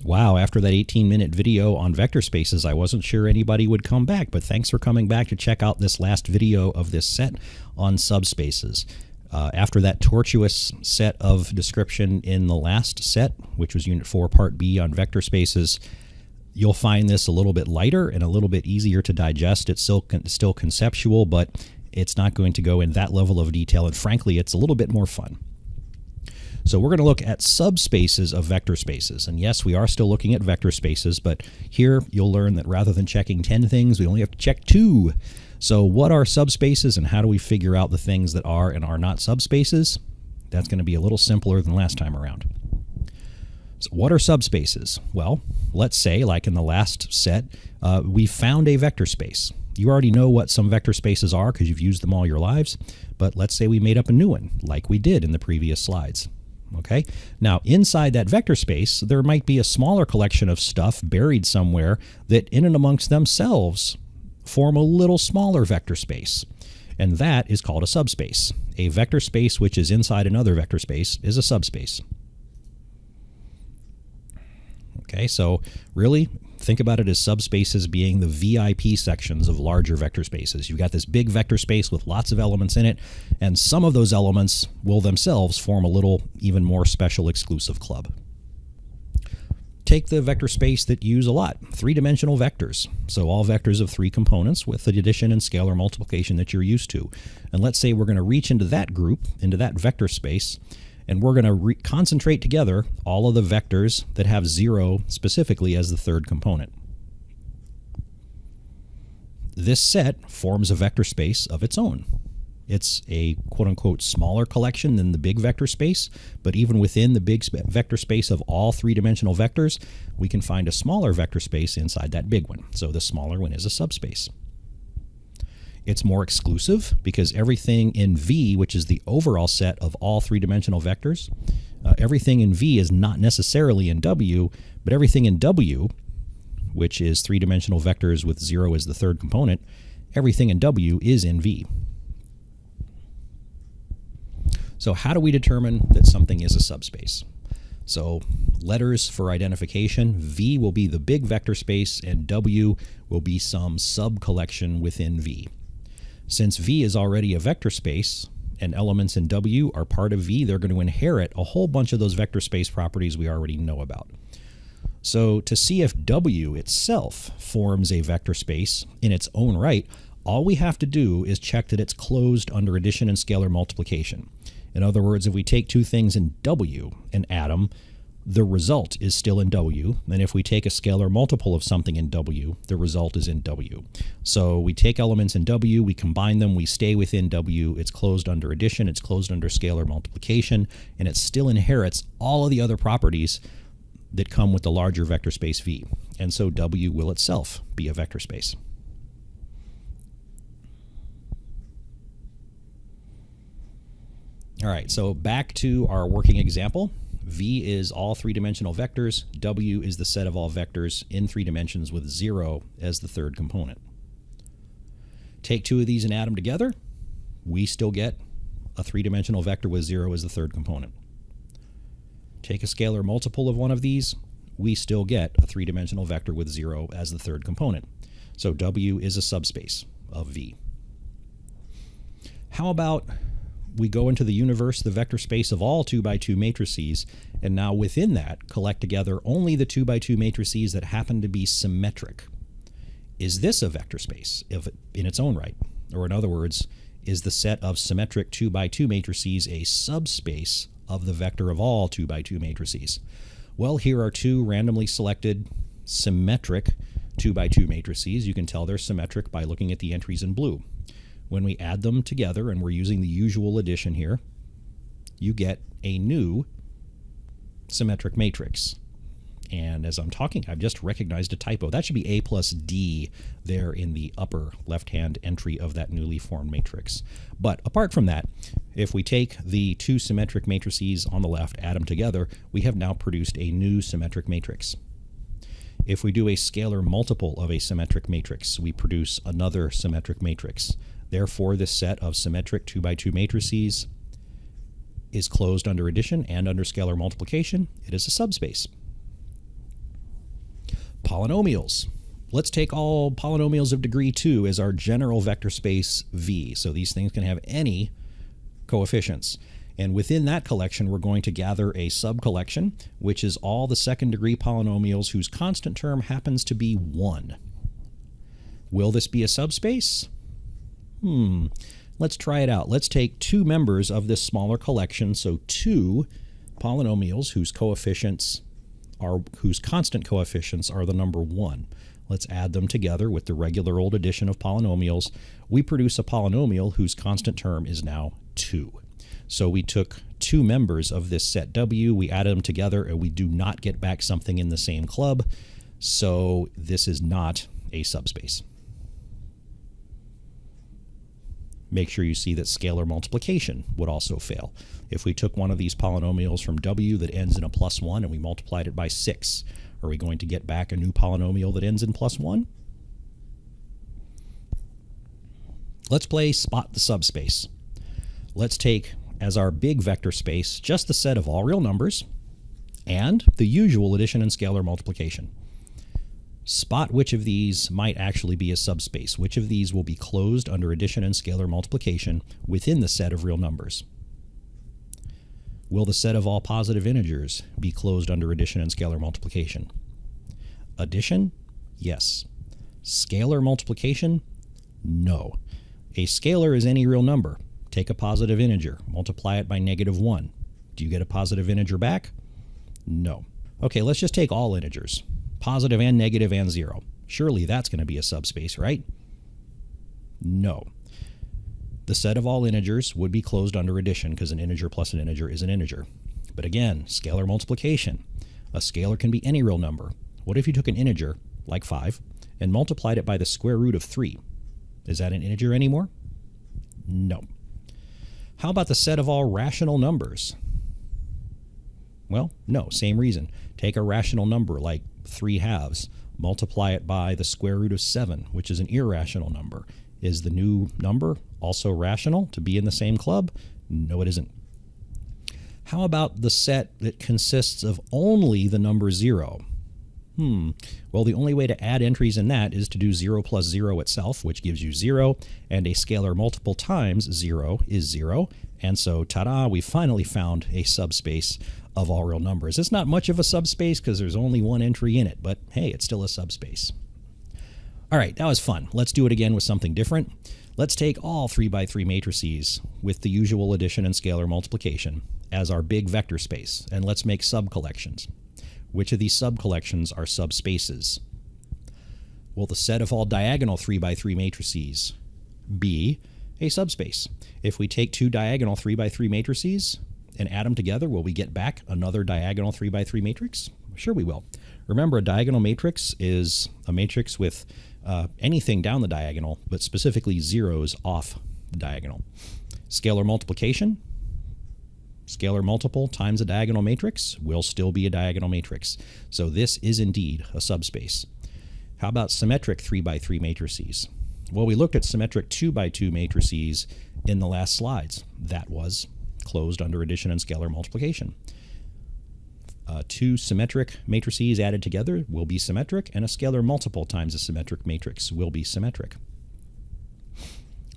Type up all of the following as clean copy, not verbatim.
Wow, after that 18-minute video on vector spaces, I wasn't sure anybody would come back, but thanks for coming back to check out this last video of this set on subspaces. After that tortuous set of description in the last set, which was Unit 4, Part B on vector spaces, you'll find this a little bit lighter and a little bit easier to digest. It's still conceptual, but it's not going to go in that level of detail, and frankly, it's a little bit more fun. So we're going to look at subspaces of vector spaces. And yes, we are still looking at vector spaces, but here you'll learn that rather than checking 10 things, we only have to check 2. So what are subspaces and how do we figure out the things that are and are not subspaces? That's going to be a little simpler than last time around. So what are subspaces? Well, let's say, like in the last set, we found a vector space. You already know what some vector spaces are because you've used them all your lives, but let's say we made up a new one, like we did in the previous slides. Okay. Now, inside that vector space, there might be a smaller collection of stuff buried somewhere that in and amongst themselves form a little smaller vector space. And that is called a subspace. A vector space which is inside another vector space is a subspace. Okay, so really think about it as subspaces being the VIP sections of larger vector spaces. You've got this big vector space with lots of elements in it, and some of those elements will themselves form a little even more special exclusive club. Take the vector space that you use a lot, three-dimensional vectors. So all vectors of 3 components with the addition and scalar multiplication that you're used to. And let's say we're going to reach into that group, into that vector space, and we're going to concentrate together all of the vectors that have 0 specifically as the third component. This set forms a vector space of its own. It's a quote-unquote smaller collection than the big vector space, but even within the big vector space of all 3-dimensional vectors, we can find a smaller vector space inside that big one. So the smaller one is a subspace. It's more exclusive because everything in V, which is the overall set of all 3-dimensional vectors, everything in V is not necessarily in W, but everything in W, which is 3-dimensional vectors with 0 as the third component, everything in W is in V. So how do we determine that something is a subspace? So letters for identification, V will be the big vector space and W will be some sub-collection within V. Since V is already a vector space and elements in W are part of V, they're going to inherit a whole bunch of those vector space properties we already know about. So to see if W itself forms a vector space in its own right, all we have to do is check that it's closed under addition and scalar multiplication. In other words, if we take 2 things in W and add them, the result is still in W. And if we take a scalar multiple of something in W, the result is in W. So we take elements in W, we combine them, we stay within W, it's closed under addition, it's closed under scalar multiplication, and it still inherits all of the other properties that come with the larger vector space V. And so W will itself be a vector space. All right, so back to our working example. V is all 3-dimensional vectors. W is the set of all vectors in 3 dimensions with 0 as the third component. Take 2 of these and add them together. We still get a 3-dimensional vector with 0 as the third component. Take a scalar multiple of one of these. We still get a 3-dimensional vector with 0 as the third component. So W is a subspace of V. How about we go into the universe, the vector space of all 2x2 matrices, and now within that collect together only the 2x2 matrices that happen to be symmetric. Is this a vector space in its own right? Or in other words, is the set of symmetric 2x2 matrices a subspace of the vector of all 2x2 matrices? Well, here are 2 randomly selected symmetric 2x2 matrices. You can tell they're symmetric by looking at the entries in blue. When we add them together, and we're using the usual addition here, you get a new symmetric matrix. And as I'm talking, I've just recognized a typo. That should be A plus D there in the upper left-hand entry of that newly formed matrix. But apart from that, if we take the 2 symmetric matrices on the left, add them together, we have now produced a new symmetric matrix. If we do a scalar multiple of a symmetric matrix, we produce another symmetric matrix. Therefore, this set of symmetric 2x2 matrices is closed under addition and under scalar multiplication. It is a subspace. Polynomials. Let's take all polynomials of degree 2 as our general vector space V. So these things can have any coefficients. And within that collection, we're going to gather a subcollection, which is all the second degree polynomials whose constant term happens to be 1. Will this be a subspace? Let's try it out. Let's take two members of this smaller collection, so two polynomials whose constant coefficients are the number 1. Let's add them together with the regular old addition of polynomials. We produce a polynomial whose constant term is now 2. So we took two members of this set W, we added them together, and we do not get back something in the same club. So this is not a subspace. Make sure you see that scalar multiplication would also fail. If we took one of these polynomials from W that ends in a +1 and we multiplied it by 6, are we going to get back a new polynomial that ends in +1? Let's play Spot the Subspace. Let's take as our big vector space just the set of all real numbers and the usual addition and scalar multiplication. Spot which of these might actually be a subspace. Which of these will be closed under addition and scalar multiplication within the set of real numbers? Will the set of all positive integers be closed under addition and scalar multiplication? Addition? Yes. Scalar multiplication? No. A scalar is any real number. Take a positive integer, multiply it by -1. Do you get a positive integer back? No. Okay, let's just take all integers. Positive and negative and 0. Surely that's going to be a subspace, right? No. The set of all integers would be closed under addition because an integer plus an integer is an integer. But again, scalar multiplication. A scalar can be any real number. What if you took an integer, like 5, and multiplied it by the square root of 3? Is that an integer anymore? No. How about the set of all rational numbers? Well, no, same reason. Take a rational number like 3/2, multiply it by the square root of 7, which is an irrational number. Is the new number also rational to be in the same club? No, it isn't. How about the set that consists of only the number 0? Well, the only way to add entries in that is to do 0 plus 0 itself, which gives you 0, and a scalar multiple times 0 is 0. And so, ta-da, we finally found a subspace of all real numbers. It's not much of a subspace because there's only one entry in it, but hey, it's still a subspace. All right, that was fun. Let's do it again with something different. Let's take all 3x3 matrices with the usual addition and scalar multiplication as our big vector space, and let's make subcollections. Which of these subcollections are subspaces? Will the set of all diagonal 3x3 matrices be a subspace? If we take two diagonal 3x3 matrices and add them together, will we get back another diagonal 3x3 matrix? Sure we will. Remember, a diagonal matrix is a matrix with anything down the diagonal, but specifically zeros off the diagonal. Scalar multiplication. Scalar multiple times a diagonal matrix will still be a diagonal matrix. So this is indeed a subspace. How about symmetric 3x3 matrices? Well, we looked at symmetric 2x2 matrices in the last slides. That was closed under addition and scalar multiplication. Two symmetric matrices added together will be symmetric, and a scalar multiple times a symmetric matrix will be symmetric.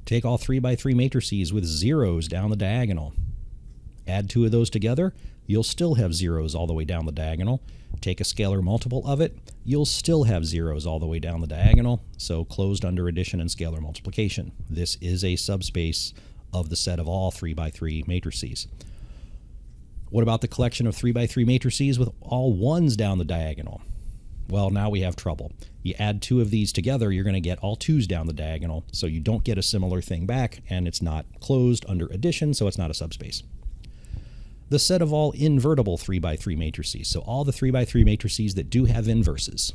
Take all 3x3 matrices with zeros down the diagonal. Add two of those together, you'll still have zeros all the way down the diagonal. Take a scalar multiple of it, you'll still have zeros all the way down the diagonal, so closed under addition and scalar multiplication. This is a subspace of the set of all 3x3 matrices. What about the collection of 3x3 matrices with all 1s down the diagonal? Well, now we have trouble. You add two of these together, you're going to get all 2s down the diagonal, so you don't get a similar thing back, and it's not closed under addition, so it's not a subspace. The set of all invertible 3x3 matrices, so all the 3x3 matrices that do have inverses,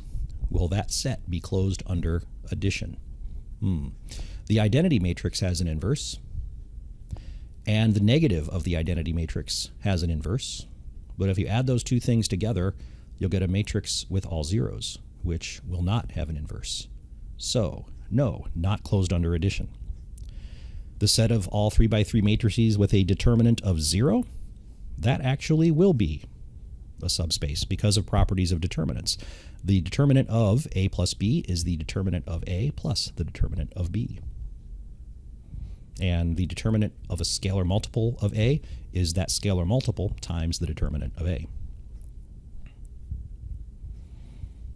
will that set be closed under addition? The identity matrix has an inverse, and the negative of the identity matrix has an inverse. But if you add those two things together, you'll get a matrix with all zeros, which will not have an inverse. So, no, not closed under addition. The set of all 3x3 matrices with a determinant of 0, that actually will be a subspace because of properties of determinants. The determinant of A plus B is the determinant of A plus the determinant of B. And the determinant of a scalar multiple of A is that scalar multiple times the determinant of A.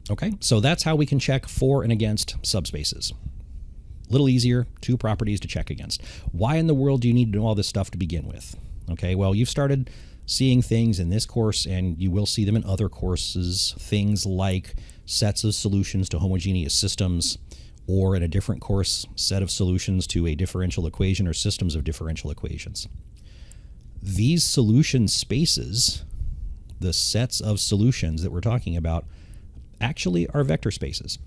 Okay, so that's how we can check for and against subspaces. A little easier, two properties to check against. Why in the world do you need to know all this stuff to begin with? Okay, well, you've started seeing things in this course, and you will see them in other courses, things like sets of solutions to homogeneous systems, or in a different course, set of solutions to a differential equation or systems of differential equations. These solution spaces, the sets of solutions that we're talking about, actually are vector spaces.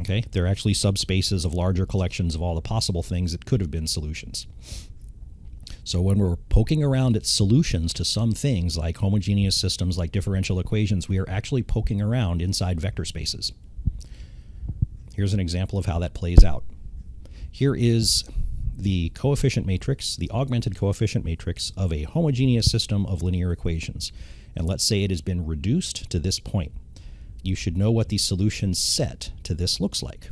Okay, they're actually subspaces of larger collections of all the possible things that could have been solutions. So when we're poking around at solutions to some things like homogeneous systems, like differential equations, we are actually poking around inside vector spaces. Here's an example of how that plays out. Here is the coefficient matrix, the augmented coefficient matrix of a homogeneous system of linear equations. And let's say it has been reduced to this point. You should know what the solution set to this looks like,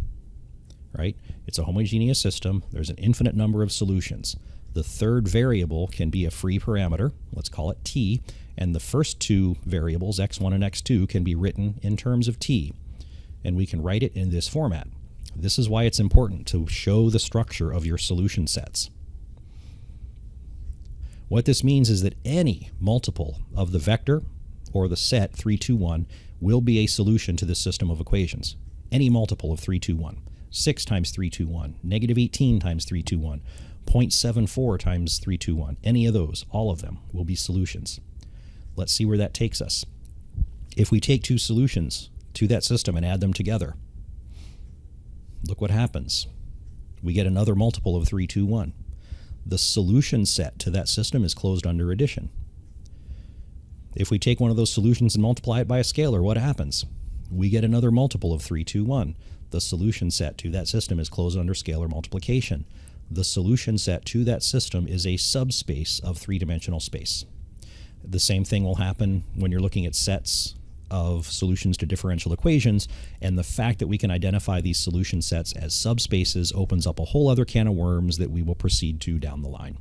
right? It's a homogeneous system. There's an infinite number of solutions. The third variable can be a free parameter. Let's call it t. And the first two variables, x1 and x2, can be written in terms of t. And we can write it in this format. This is why it's important to show the structure of your solution sets. What this means is that any multiple of the vector or the set 3, 2, 1 will be a solution to this system of equations. Any multiple of 3, 2, 1. 6 times 3, 2, 1. Negative 18 times 3, 2, 1. 0.74 times 3, 2, 1. Any of those, all of them, will be solutions. Let's see where that takes us. If we take two solutions to that system and add them together, look what happens. We get another multiple of 3, 2, 1. The solution set to that system is closed under addition. If we take one of those solutions and multiply it by a scalar, what happens? We get another multiple of 3, 2, 1. The solution set to that system is closed under scalar multiplication. The solution set to that system is a subspace of three-dimensional space. The same thing will happen when you're looking at sets of solutions to differential equations, and the fact that we can identify these solution sets as subspaces opens up a whole other can of worms that we will proceed to down the line.